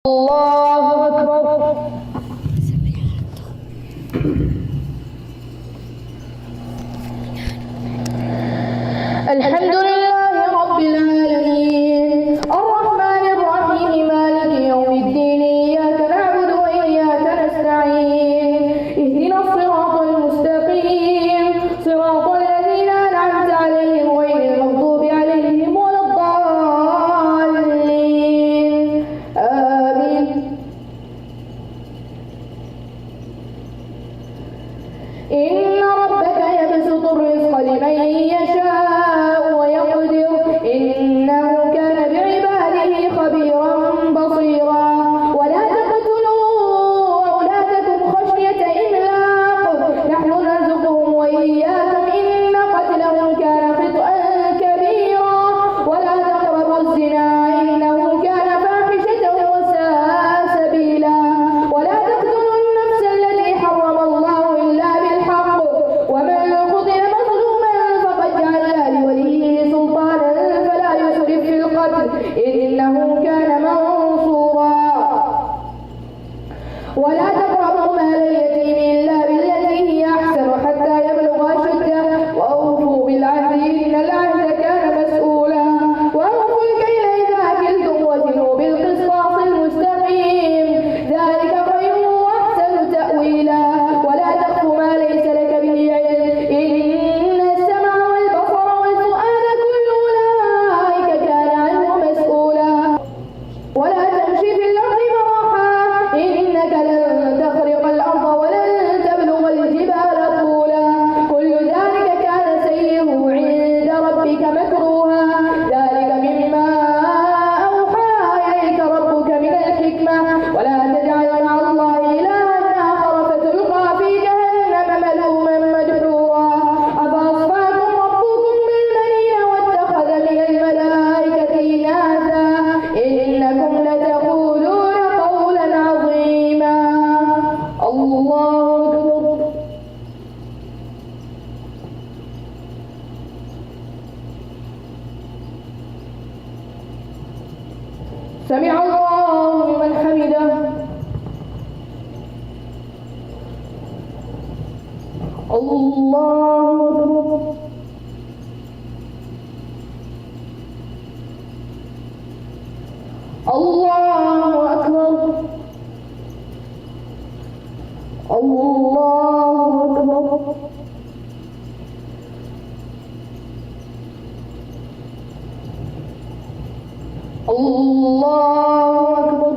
الله أكبر. الحمد لله رب العالمين الرحمن الرحيم مالك يوم الدين إياك نعبد وإياك نستعين اهدنا الصراط المستقيم صراط الذين أنعمت عليهم غير المغضوب عليهم ولا الضالين آمين. إن ربك يبسط الرزق لمن يشاء ويقدر إنه كان بعباده خبيرا بصيرا. ولا تقتلوا أولادكم خشية إملاق نحن نرزقهم وإياكم إن قتلهم كان خطأ كبيرا. ولا تقربوا الزنا إنه كان فاحشة وساء سبيلا. ولا تقتلوا النفس التي حرم الله إلا بالحق ومن قتل مظلوما فقد جعلنا لوليه سلطانا فلا يسرف في القتل إنه كان منصورا. ولا تقربوا مال اليتيم إلا بالتي هي أحسن حتى يبلغ أشده وأوفوا بالعهد إن العهد كان مسؤولا. وأوفوا الكيل إذا كلتم وزنوا بالقسطاس المستقيم ذلك خير وأحسن تأويلا. ولا تقف ما ليس لك به علم إن السمع والبصر والفؤاد كل أولئك كان عنه مسؤولا. ولا تمشي في الأرض مرحا إنك لن تخرق الأرض ولن تبلغ الجبال طولا. كل ذلك كان سيئه عند ربك مكروها. ذلك مما أوحى إليك ربك من الحكمة. ولا تجعل مع الله إلها آخر فتلقى في جهنم ملوما مدحورا. أفأصفاكم ربكم بالبنين واتخذ من الملائكة إناثا إنكم لتقولون قولا عظيما. الله أكبر. سمع الله لمن حمده. الله أكبر. الله أكبر. الله أكبر. الله أكبر.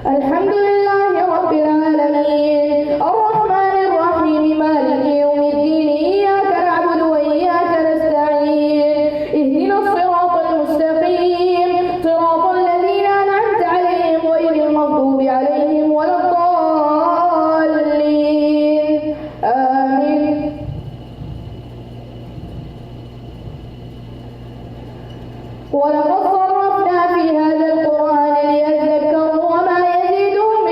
الحمد لله رب العالمين الرحمن الرحيم مالك يوم الدين إياك نعبد وإياك نستعين اهدنا الصراط المستقيم صراط الذين أنعمت عليهم غير المغضوب عليهم ولا الضالين آمين. ولقد صرفنا في هذا القرآن ليذكروا وما يزيدهم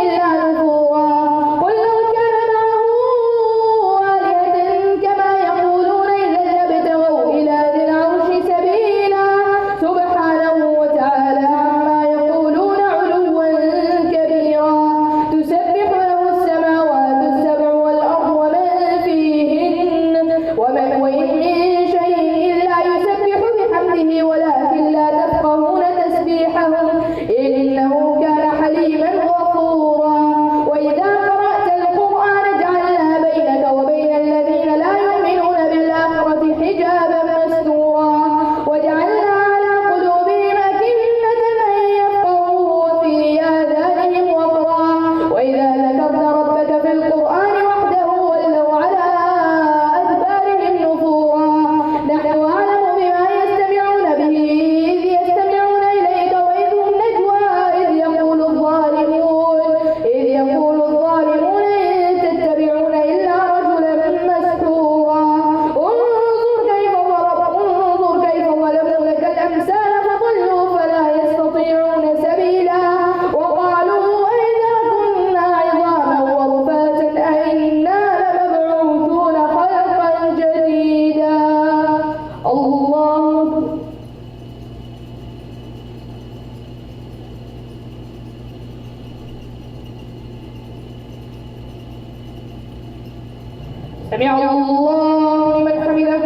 سمع الله لمن حمده.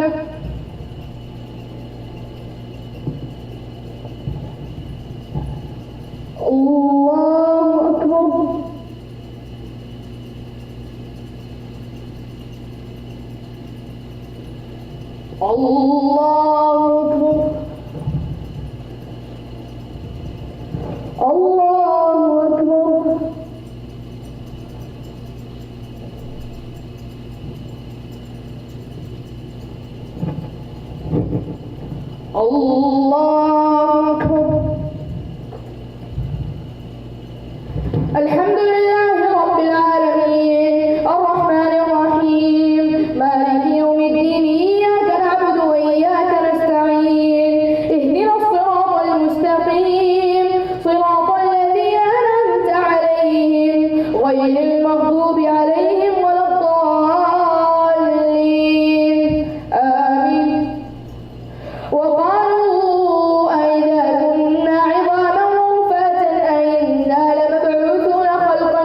الله أكبر. الله أكبر. الله أكبر. الله أكبر. الحمد لله رب العالمين الرحمن الرحيم مالك يوم الدين إياك نعبد وإياك نستعين اهدنا الصراط المستقيم صراط الذين أنعمت عليهم غير المغضوب عليهم ولا الضالين آمين. وقالوا أئذا كنا عظاما ورفاتا أئنا لمبعوثون خلقا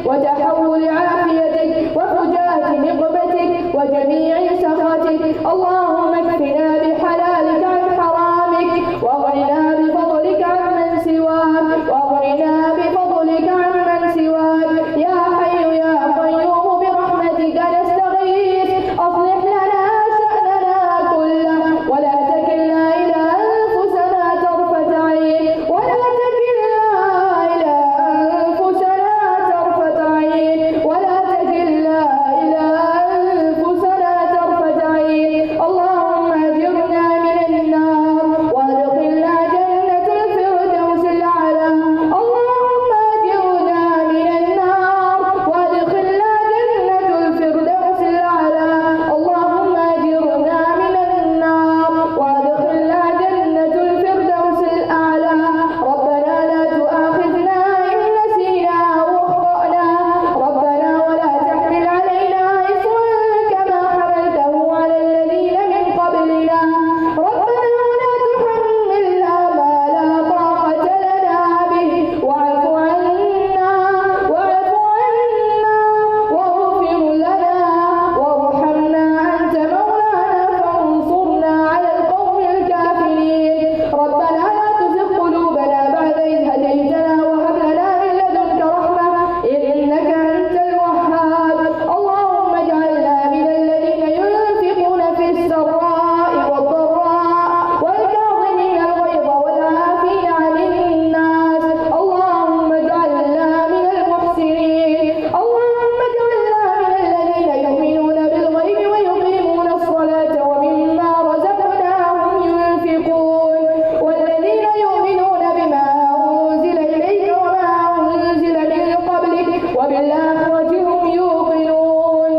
وتحول عافيتك وفجاءة نقمتك وجميع سخطك. اللهم اكفنا بحلالك عن حرامك واغننا بفضلك عمن سواك واغننا بفضلك عمن سواك. يا حي يا قيوم برحمتك نستغيث أصلح لنا شأننا كله ولا تكلنا إلى أنفسنا طرفة عين ولا تكلنا إلى أنفسنا طرفة عين ولا تكلنا إلى أنفسنا طرفة عين. اللهم أجرنا من النار وادخلنا جنة الفردوس الأعلى. اللهم أجرنا من النار وادخلنا جنة الفردوس الأعلى. اللهم أجرنا من النار وادخلنا جنة الفردوس الأعلى. ربنا لا تؤاخذنا إن نسينا أو أخطأنا. ربنا ولا تحمل علينا إصرا كما حملته على الذين من قبلنا. ربنا ولا تحملنا ما لا طاقة لنا به. واعف عنا واغفر لنا وارحمنا أنت مولانا فانصرنا على القوم الكافرين. ربنا لا تزغ قلوبنا بعد إذ هديتنا وهب لنا من لدنك رحمة إنك أنت الوهاب. اللهم اجعلنا من الذين ينفقون في السراء والضراء والكاظمين الغيظ والعافين عن الناس. اللهم اجعلنا من المحسنين. اللهم اجعلنا من الذين يؤمنون بالغيب ويقيمون الصلاة ومما رزقناهم ينفقون والذين يؤمنون بما أنزل إليك وما أنزل من قبلك وبالآخرة هم يوقنون.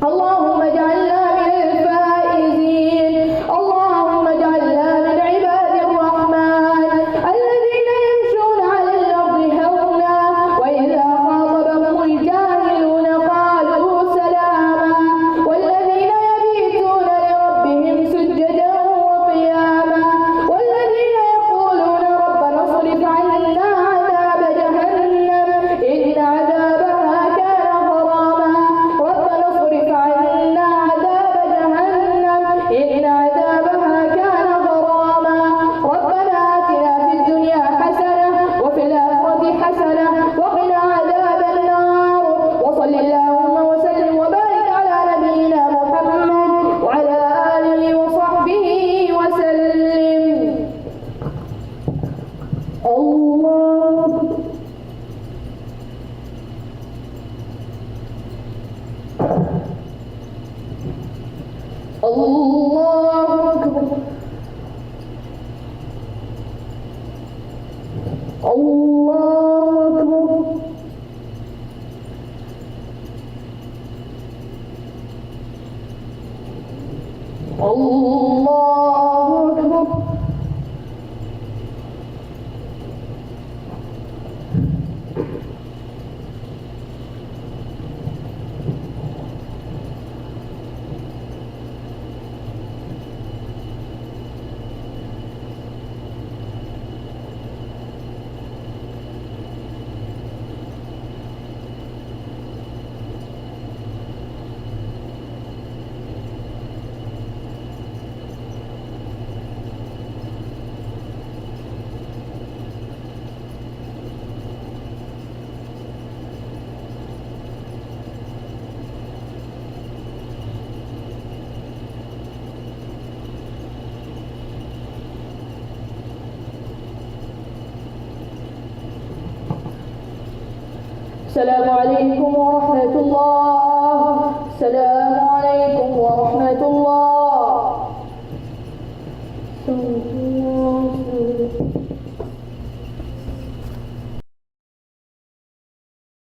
اللهم اجعلنا من الفائزين. اللهم اجعلنا من عباد الرحمن الذين يمشون على الأرض هونا وإذا خاطبهم الجاهلون قالوا سلاما والذين يبيتون لربهم سجدا وقياما والذين يقولون ربنا اصرف عنا عذاب جهنم إن عذابها كان غراما. ربنا اصرف عنا عذاب جهنم إن عذابها كان غراما. ربنا آتنا في الدنيا حسنة وفي الآخرة حسنة وقنا عذاب النار. وصل اللهم وسلم وبارك على نبينا محمد وعلى آله وصحبه وسلم. الله الله أكبر. الله أكبر. الله أكبر. السلام عليكم ورحمة الله. السلام عليكم ورحمة الله.